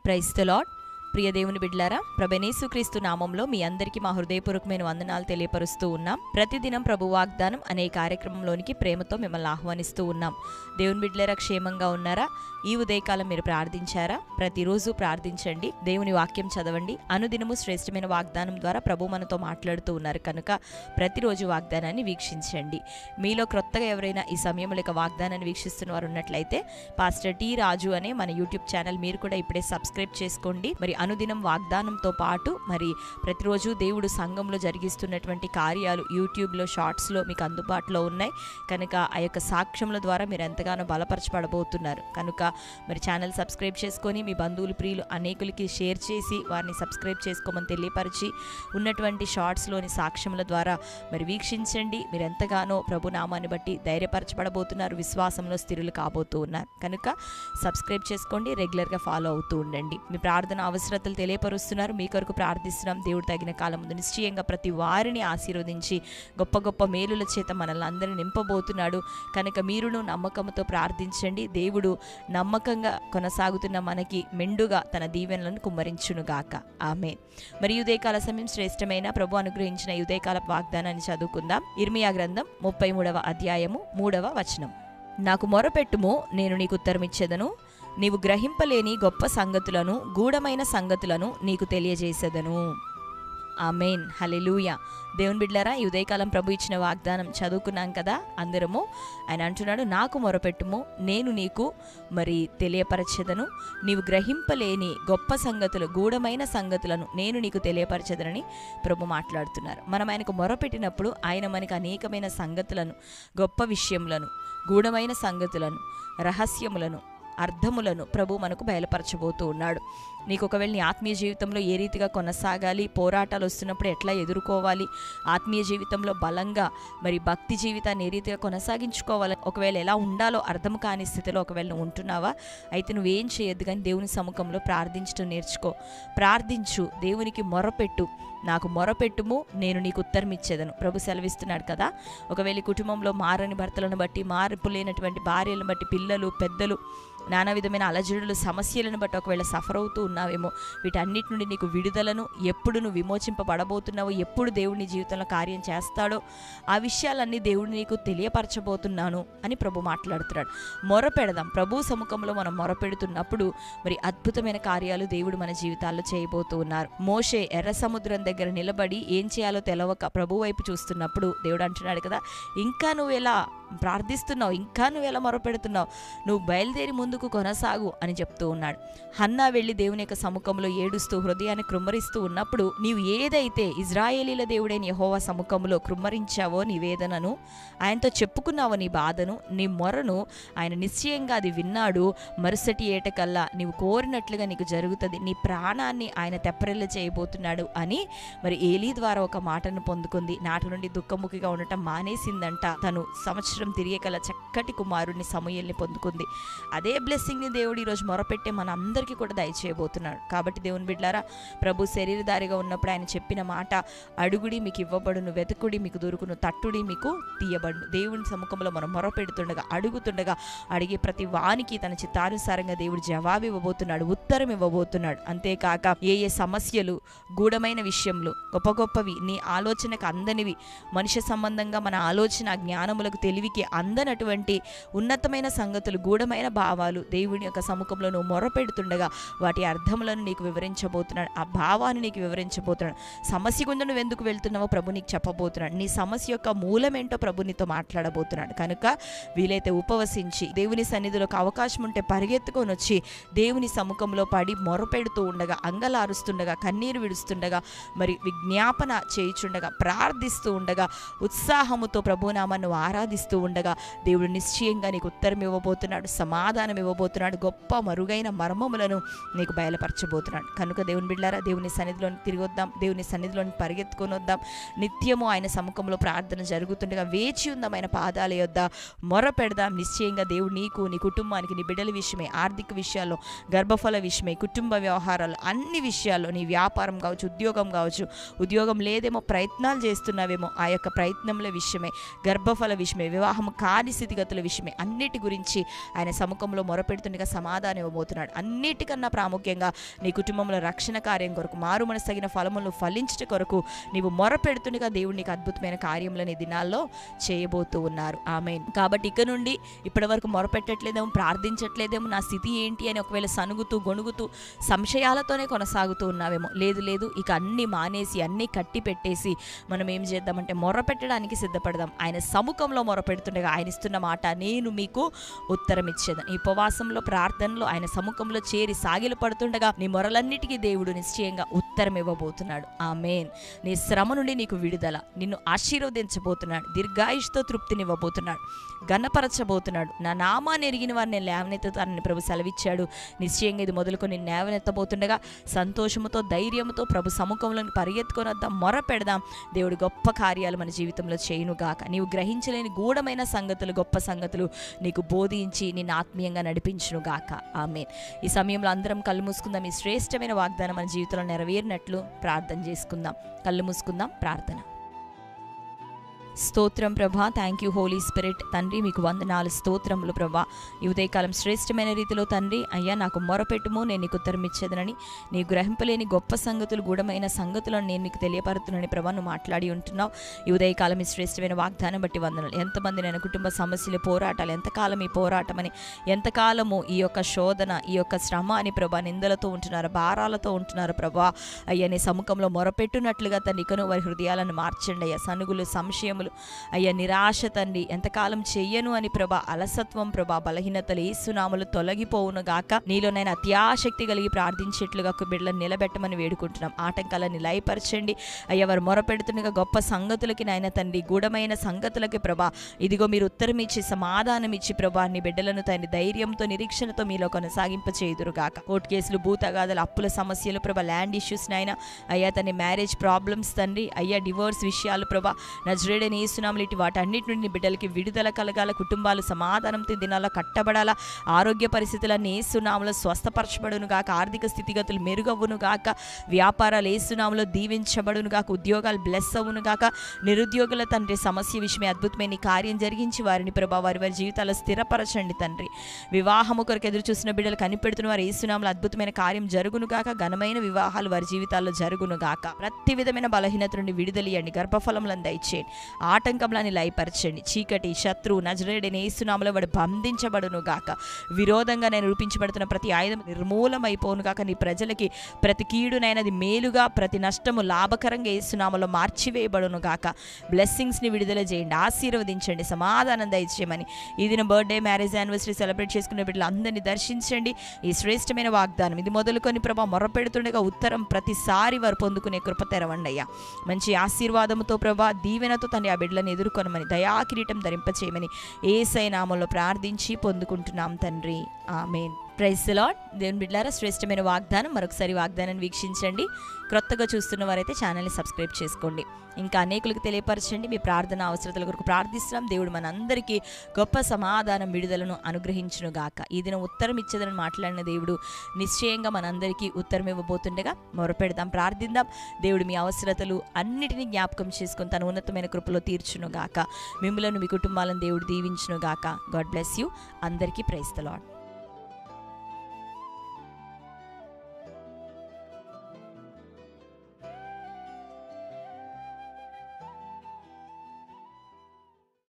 Praise the lord. ప్రియ దేవుని బిడ్డలారా, ప్రభుయేసుక్రీస్తు నామంలో మీ అందరికీ మా హృదయపూర్వకమైన వందనాలు తెలియపరుస్తూ ఉన్నాం. ప్రతిదినం ప్రభు వాగ్దానం అనే కార్యక్రమంలోనికి ప్రేమతో మిమ్మల్ని ఆహ్వానిస్తూ ఉన్నాం. దేవుని బిడ్డలారా, క్షేమంగా ఉన్నారా? ఈ ఉదయకాలం మీరు ప్రార్థించారా? ప్రతిరోజు ప్రార్థించండి, దేవుని వాక్యం చదవండి. అనుదినము శ్రేష్టమైన వాగ్దానం ద్వారా ప్రభు మనతో మాట్లాడుతూ ఉన్నారు కనుక ప్రతిరోజు వాగ్దానాన్ని వీక్షించండి. మీలో క్రొత్తగా ఎవరైనా ఈ సమయంలో వాగ్దానాన్ని వీక్షిస్తున్న వారు ఉన్నట్లయితే పాస్టర్ టి రాజు అనే మన యూట్యూబ్ ఛానల్ మీరు కూడా ఇప్పుడే సబ్స్క్రైబ్ చేసుకోండి. మరి అనుదినం వాగ్దానంతో పాటు మరి ప్రతిరోజు దేవుడు సంఘంలో జరిగిస్తున్నటువంటి కార్యాలు యూట్యూబ్లో షార్ట్స్లో మీకు అందుబాటులో ఉన్నాయి కనుక ఆ యొక్క సాక్ష్యముల ద్వారా మీరు ఎంతగానో బలపరచబడబోతున్నారు. కనుక మరి ఛానల్ సబ్స్క్రైబ్ చేసుకొని మీ బంధువులు ప్రియులు అనేకులకి షేర్ చేసి వారిని సబ్స్క్రైబ్ చేసుకోమని తెలియపరిచి ఉన్నటువంటి షార్ట్స్లోని సాక్ష్యముల ద్వారా మరి వీక్షించండి. మీరు ఎంతగానో ప్రభు నామాన్ని బట్టి ధైర్యపరచబడబోతున్నారు, విశ్వాసంలో స్థిరులు కాబోతూ ఉన్నారు కనుక సబ్స్క్రైబ్ చేసుకోండి, రెగ్యులర్గా ఫాలో అవుతూ ఉండండి. మీ ప్రార్థన అవసరతలు తెలియపరుస్తున్నారు, మీ కొరకు ప్రార్థిస్తున్నాం. దేవుడు తగిన కాలం ముందు నిశ్చయంగా ప్రతి వారిని ఆశీర్వదించి గొప్ప గొప్ప మేలుల చేత మనల్ని అందరినీ నింపబోతున్నాడు కనుక మీరును నమ్మకంతో ప్రార్థించండి. దేవుడు నమ్మకంగా కొనసాగుతున్న మనకి మెండుగా తన దీవెనలను కుమ్మరించునుగాక. ఆమేన్. మరి ఉదయకాల సమయం శ్రేష్టమైన ప్రభు అనుగ్రహించిన ఉదయకాల వాగ్దానాన్ని చదువుకుందాం. ఇర్మియా గ్రంథం 33వ అధ్యాయము 3వ వచనం. నాకు మొరపెట్టుము, నేను నీకు ఉత్తరమిచ్చేదను, నీవు గ్రహింపలేని గొప్ప సంగతులను, గూఢమైన సంగతులను నీకు తెలియజేసేదను. ఆమేన్. హల్లెలూయా. దేవుని బిడ్డలారా, ఈ ఉదయకాలం ప్రభు ఇచ్చిన వాగ్దానం చదువుకున్నాం కదా అందరము. ఆయన అంటున్నాడు, నాకు మొరపెట్టుము, నేను నీకు మరి తెలియపరచెదను, నీవు గ్రహింపలేని గొప్ప సంగతులు, గూఢమైన సంగతులను నేను నీకు తెలియపరచెదనని ప్రభు మాట్లాడుతున్నారు. మనం ఆయనకు మొరపెట్టినప్పుడు ఆయన మనకు అనేకమైన సంగతులను, గొప్ప విషయములను, గూఢమైన సంగతులను, రహస్యములను, అర్థములను ప్రభు మనకు బయలుపరచబోతూ ఉన్నాడు. నీకు ఒకవేళ నీ ఆత్మీయ జీవితంలో ఏ రీతిగా కొనసాగాలి, పోరాటాలు వస్తున్నప్పుడు ఎట్లా ఎదుర్కోవాలి, ఆత్మీయ జీవితంలో బలంగా మరి భక్తి జీవితాన్ని ఏ రీతిగా కొనసాగించుకోవాలి, ఒకవేళ ఎలా ఉండాలో అర్థం కాని స్థితిలో ఒకవేళ నువ్వు ఉంటున్నావా, అయితే నువ్వేం చేయొద్దు కానీ దేవుని సముఖంలో ప్రార్థించడం నేర్చుకో. ప్రార్థించు, దేవునికి మొరపెట్టు. నాకు మొరపెట్టుము, నేను నీకు ఉత్తరం ఇచ్చేదను. ప్రభు సెలవిస్తున్నాడు కదా. ఒకవేళ కుటుంబంలో మారని భర్తలను బట్టి, మార్పు లేనటువంటి భార్యలను బట్టి, పిల్లలు పెద్దలు నానా విధమైన అలజడులు సమస్యలను బట్టి ఒకవేళ సఫర్ అవుతూ ఉన్నావేమో, వీటన్నిటి నుండి నీకు విడుదలను, ఎప్పుడు నువ్వు విమోచింపబడబోతున్నావో, ఎప్పుడు దేవుడు నీ జీవితంలో కార్యం చేస్తాడో ఆ విషయాలన్నీ దేవుడు నీకు తెలియపరచబోతున్నాను అని ప్రభు మాట్లాడుతున్నాడు. మొరపెడదాం. ప్రభు సముఖంలో మనం మొరపెడుతున్నప్పుడు మరి అద్భుతమైన కార్యాలు దేవుడు మన జీవితాల్లో చేయబోతూ ఉన్నారు. మోషే ఎర్ర సముద్రం దగ్గర నిలబడి ఏం చేయాలో తెలవక ప్రభు వైపు చూస్తున్నప్పుడు దేవుడు అంటున్నాడు కదా, ఇంకా నువ్వు ఎలా ప్రార్థిస్తున్నావు, ఇంకా నువ్వు ఎలా మొరపెడుతున్నావు, నువ్వు బయలుదేరి ముందుకు కొనసాగు అని చెప్తూ ఉన్నాడు. హన్నా వెళ్ళి దేవుని యొక్క సముఖంలో ఏడుస్తూ హృదయాన్ని కృమ్మరిస్తూ ఉన్నప్పుడు నీవు ఏదైతే ఇజ్రాయేలీల దేవుడైన యెహోవా సముఖంలో కృమ్మరించావో నీ వేదనను, ఆయనతో చెప్పుకున్నావో నీ బాధను, నీ మొరను ఆయన నిశ్చయంగా అది విన్నాడు. మరుసటి ఏటకల్లా నీవు కోరినట్లుగా నీకు జరుగుతుంది, నీ ప్రాణాన్ని ఆయన తెప్పరిల్ల చేయబోతున్నాడు అని మరి ఏలీ ద్వారా ఒక మాటను పొందుకుంది. నాటి నుండి దుఃఖముఖిగా ఉండటం మానేసిందంట. తను సంవత్సరం తిరిగేకల చక్కటి కుమారుడిని సమూయేలుని పొందుకుంది. అదే బ్లెస్సింగ్ని దేవుడు ఈరోజు మొరపెట్టే మన అందరికీ కూడా దయచేయబోతున్నాడు. కాబట్టి దేవుని బిడ్డలారా, ప్రభు శరీరధారిగా ఉన్నప్పుడు ఆయన చెప్పిన మాట, అడుగుడి మీకు ఇవ్వబడును, వెతుకుడి మీకు దొరుకును, తట్టుడి మీకు తీయబడును. దేవుని సముఖంలో మనం మొరపెడుతుండగా, అడుగుతుండగా అడిగే ప్రతి వానికి తన చిత్తానుసారంగా దేవుడు జవాబు ఇవ్వబోతున్నాడు, ఉత్తరం ఇవ్వబోతున్నాడు. అంతేకాక ఏ ఏ సమస్యలు, గూఢమైన విషయములు, గొప్ప గొప్పవి, నీ ఆలోచనకు అందనివి, మనుష్య సంబంధంగా మన ఆలోచన జ్ఞానములకు తెలివికి అందనటువంటి ఉన్నతమైన సంగతులు, గూఢమైన భావాలు దేవుని యొక్క సముఖంలో నువ్వు మొరపెడుతుండగా వాటి అర్థములను నీకు వివరించబోతున్నాడు, ఆ భావాన్ని నీకు వివరించబోతున్నాడు. సమస్య గుండా నువ్వు ఎందుకు వెళ్తున్నావో ప్రభు నీకు చెప్పబోతున్నాడు. నీ సమస్య యొక్క మూలమేంటో ప్రభు నీతో మాట్లాడబోతున్నాడు. కనుక వీలైతే ఉపవసించి దేవుని సన్నిధిలోకి అవకాశం ఉంటే పరిగెత్తుకొని వచ్చి దేవుని సముఖంలో పడి మొరపెడుతూ ఉండగా, అంగలారుస్తుండగా, కన్నీరు విడుస్తుండగా, మరి విజ్ఞాపన చేయుచుండగా, ప్రార్థిస్తూ ఉండగా, ఉత్సాహముతో ప్రభునామాన్ని ఆరాధిస్తూ ఉండగా దేవుడు నిశ్చయంగా నీకు ఉత్తరం ఇవ్వబోతున్నాడు, సమాధానం ఇవ్వబోతున్నాడు, గొప్ప మరుగైన మర్మములను నీకు బయలుపరచబోతున్నాడు. కనుక దేవుని బిడ్డలారా, దేవుని సన్నిధిలోని తిరిగి వద్దాం, దేవుని సన్నిధిలోని పరిగెత్తుకొని వద్దాం. నిత్యము ఆయన సముఖంలో ప్రార్థన జరుగుతుండగా వేచి ఉందాం, ఆయన పాదాల యొద్ద మొర పెడదాం. నిశ్చయంగా దేవుడు నీకు, నీ కుటుంబానికి, నీ బిడ్డల విషయమే, ఆర్థిక విషయాల్లో, గర్భఫల విషయమే, కుటుంబ వ్యవహారాలు, అన్ని విషయాల్లో, నీ వ్యాపారం కావచ్చు, ఉద్యోగం కావచ్చు, ఉద్యోగం లేదేమో ప్రయత్నాలు చేస్తున్నావేమో, ఆ యొక్క ప్రయత్నంల విషయమే, గర్భఫల విషయమే, వివాహం కాని స్థితిగతుల విషయమే అన్నిటి గురించి ఆయన సముఖంలో మొరపెడుతుండగా సమాధానం ఇవ్వబోతున్నాడు. అన్నిటికన్నా ప్రాముఖ్యంగా నీ కుటుంబంలో రక్షణ కార్యం కొరకు, మారు మనసు తగిన ఫలములను ఫలించట కొరకు నీవు మొరపెడుతుండగా దేవుడు నీకు అద్భుతమైన కార్యములను ఈ దినాల్లో చేయబోతూ ఉన్నారు. ఆమేన్. కాబట్టి ఇక నుండి ఇప్పటి వరకు మొరపెట్టట్లేదేమో, ప్రార్థించట్లేదేమో, నా స్థితి ఏంటి అని ఒకవేళ సనుగుతూ గొణుగుతూ సంశయాలతోనే కొనసాగుతూ ఉన్నావేమో, లేదు ఇక అన్నీ మానేసి అన్నీ కట్టి పెట్టేసి మనం ఏం చేద్దామంటే మొరపెట్టడానికి సిద్ధపడదాం. ఆయన సముఖంలో మొరపెడుతుండగా ఆయన ఇస్తున్న మాట, నేను మీకు ఉత్తరం ఇచ్చేదాన్ని. ఈ ఉపవాసంలో ప్రార్థనలో ఆయన సముఖంలో చేరి సాగిలు పడుతుండగా నీ మొరలన్నిటికీ దేవుడు నిశ్చయంగా ఉత్తరం ఇవ్వబోతున్నాడు. ఆమేన్. నీ శ్రమ నుండి నీకు విడుదల, నిన్ను ఆశీర్వదించబోతున్నాడు, దీర్ఘాయుష్తో తృప్తినివ్వబోతున్నాడు, ఘనపరచబోతున్నాడు. నా నామాన్ని ఎరిగిన వారిని నేను లేవనెత్తుతానని ప్రభు సెలవిచ్చాడు. నిశ్చయంగా ఇది మొదలుకొని లేవనెత్తబోతుండగా సంతోషముతో ధైర్యంతో ప్రభు సముఖంలోని పరిగెత్తుకొని వద్దాం, మొర పెడదాం. దేవుడు గొప్ప కార్యాలు మన జీవితంలో చేయునుగాక. నీవు గ్రహించలేని గూఢమైన సంగతులు, గొప్ప సంగతులు నీకు బోధించి నిన్ను ఆత్మీయంగా నడిపించునుగాక. ఆమేన్. ఈ సమయంలో అందరం కళ్ళు మూసుకుందాం. ఈ శ్రేష్టమైన వాగ్దానం మన జీవితంలో నెరవేరినట్లు ప్రార్థన చేసుకుందాం. కళ్ళు మూసుకుందాం. ప్రార్థన. స్తోత్రం ప్రభా, థ్యాంక్ యూ హోలీ స్పిరిట్. తండ్రి మీకు వందనాలు, స్తోత్రములు ప్రభా. ఈ ఉదయకాలం శ్రేష్టమైన రీతిలో తండ్రి అయ్యా నాకు మొరపెట్టుము, నేను నీకు ఉత్తరం ఇచ్చేదనని, నీ గ్రహింపలేని గొప్ప సంగతులు, గూఢమైన సంగతులను నేను నీకు తెలియపరుతున్నాను ప్రభా. నువ్వు మాట్లాడి ఉంటున్నావు. ఈ ఉదయకాలం ఈ శ్రేష్టమైన వాగ్దానం బట్టి వందనాలు. ఎంతమంది నేను కుటుంబ సమస్యలు, పోరాటాలు, ఎంతకాలం ఈ పోరాటం అని, ఎంతకాలము ఈ యొక్క శోధన, ఈ యొక్క శ్రమ అని ప్రభా నిందలతో ఉంటున్నారు, భారాలతో ఉంటున్నారు ప్రభా. అయ్యా నీ సముఖంలో మొరపెట్టున్నట్లుగా తండ్రి ఇకను వారి హృదయాలను మార్చండి అయ్యా. సనుగులు, సంశయములు అయ్యా, నిరాశ తండ్రి, ఎంతకాలం చెయ్యను అని ప్రభా, అలసత్వం ప్రభా, బలహీనతలు యేసునామములో తొలగిపోవును గాక. నీలోనైనా అత్యాశక్తి కలిగి ప్రార్థించేట్లుగా బిడ్డలను నిలబెట్టమని వేడుకుంటున్నాం. ఆటంకాలను లయపరచండి అయ్యా. వారు మొరపెడుతుండగా గొప్ప సంగతులకి నాయన తండ్రి, గూఢమైన సంగతులకి ప్రభా ఇదిగో మీరు ఉత్తరం ఇచ్చి సమాధానం ఇచ్చి ప్రభా నీ బిడ్డలను తండ్రి ధైర్యంతో, నిరీక్షణతో మీలో కొనసాగింప చేయుదురుగాక. కోర్టు కేసులు, భూతగాథలు, అప్పుల సమస్యలు ప్రభా, ల్యాండ్ ఇష్యూస్ నాయన అయ్యా తండ్రి, మ్యారేజ్ ప్రాబ్లమ్స్ తండ్రి అయ్యా, డివోర్స్ విషయాలు ప్రభా నజరేయుడైన యేసునామములో ఇటు వాటన్నిటి నుండి బిడ్డలకి విడుదల కలగాల, కుటుంబాలు సమాధానంతో దినాల్లో కట్టబడాలా, ఆరోగ్య పరిస్థితులన్నీ యేసునామములో స్వస్థపరచబడును గాక, ఆర్థిక స్థితిగతులు మెరుగవును గాక, వ్యాపారాలు యేసునామములో దీవించబడును గాక, ఉద్యోగాలు బ్లెస్ అవును గాక. నిరుద్యోగుల తండ్రి సమస్య విషయమే అద్భుతమైన కార్యం జరిగించి వారిని ప్రభా వారి జీవితాల్లో స్థిరపరచండి తండ్రి. వివాహము కొరకు ఎదురు చూసిన బిడ్డలు కనిపెడుతున్న వారు యేసునామములో అద్భుతమైన కార్యం జరుగును గాక, ఘనమైన వివాహాలు వారి జీవితాల్లో జరుగును గాక. ప్రతి విధమైన బలహీనత నుండి విడుదలియండి, గర్భఫలములను దయచేయండి, ఆటంకంలని లయపరచండి. చీకటి శత్రువు నజరేయుడైన యేసునామములో వాడు బంధించబడును గాక. విరోధంగా నేను రూపించబడుతున్న ప్రతి ఆయుధం నిర్మూలమైపోను గాక. నీ ప్రజలకి ప్రతి కీడునైనది మేలుగా, ప్రతి నష్టము లాభకరంగా యేసునామములో మార్చివేయబడును గాక. బ్లెస్సింగ్స్ని విడుదల చేయండి, ఆశీర్వదించండి, సమాధానం దయచేయమని ఈ దిన బర్త్డే, మ్యారేజ్ యానివర్సరీ సెలబ్రేట్ చేసుకునే బిడ్డలు అందరినీ దర్శించండి. ఈ శ్రేష్టమైన వాగ్దానం ఇది మొదలుకొని ప్రభా మొరపెడుతుండగా ఉత్తరం ప్రతిసారి వారు పొందుకునే కృప తెరవండి అయ్యా. మంచి ఆశీర్వాదముతో ప్రభా, దీవెనతో తండ్రి ఆ బిడ్డలను ఎదుర్కొనమని, దయాకిరీటం ధరింపచేయమని యేసయ్య నామములో ప్రార్థించి పొందుకుంటున్నాం తండ్రి. ఆమేన్. Praise the Lord. దేవుని బిడ్డలారా, శ్రేష్టమైన వాగ్దానం మరొకసారి వాగ్దానాన్ని వీక్షించండి. క్రొత్తగా చూస్తున్న వారైతే ఛానల్ని సబ్స్క్రైబ్ చేసుకోండి. ఇంకా అనేకులకు తెలియపరచండి. మీ ప్రార్థన అవసరతల కొరకు ప్రార్థిస్తున్నాం. దేవుడు మనందరికీ గొప్ప సమాధానం, విడుదలను అనుగ్రహించును గాక. ఈ దినం ఉత్తరం ఇచ్చేదని మాట్లాడిన దేవుడు నిశ్చయంగా మనందరికీ ఉత్తరం ఇవ్వబోతుండగా మొరపెడదాం, ప్రార్థిద్దాం. దేవుడు మీ అవసరతలు అన్నిటినీ జ్ఞాపకం చేసుకొని తన ఉన్నతమైన కృపలో తీర్చును గాక. మిమ్మలను, మీ కుటుంబాలను దేవుడు దీవించును గాక. God bless you. అందరికీ ప్రైజ్ ది లార్డ్.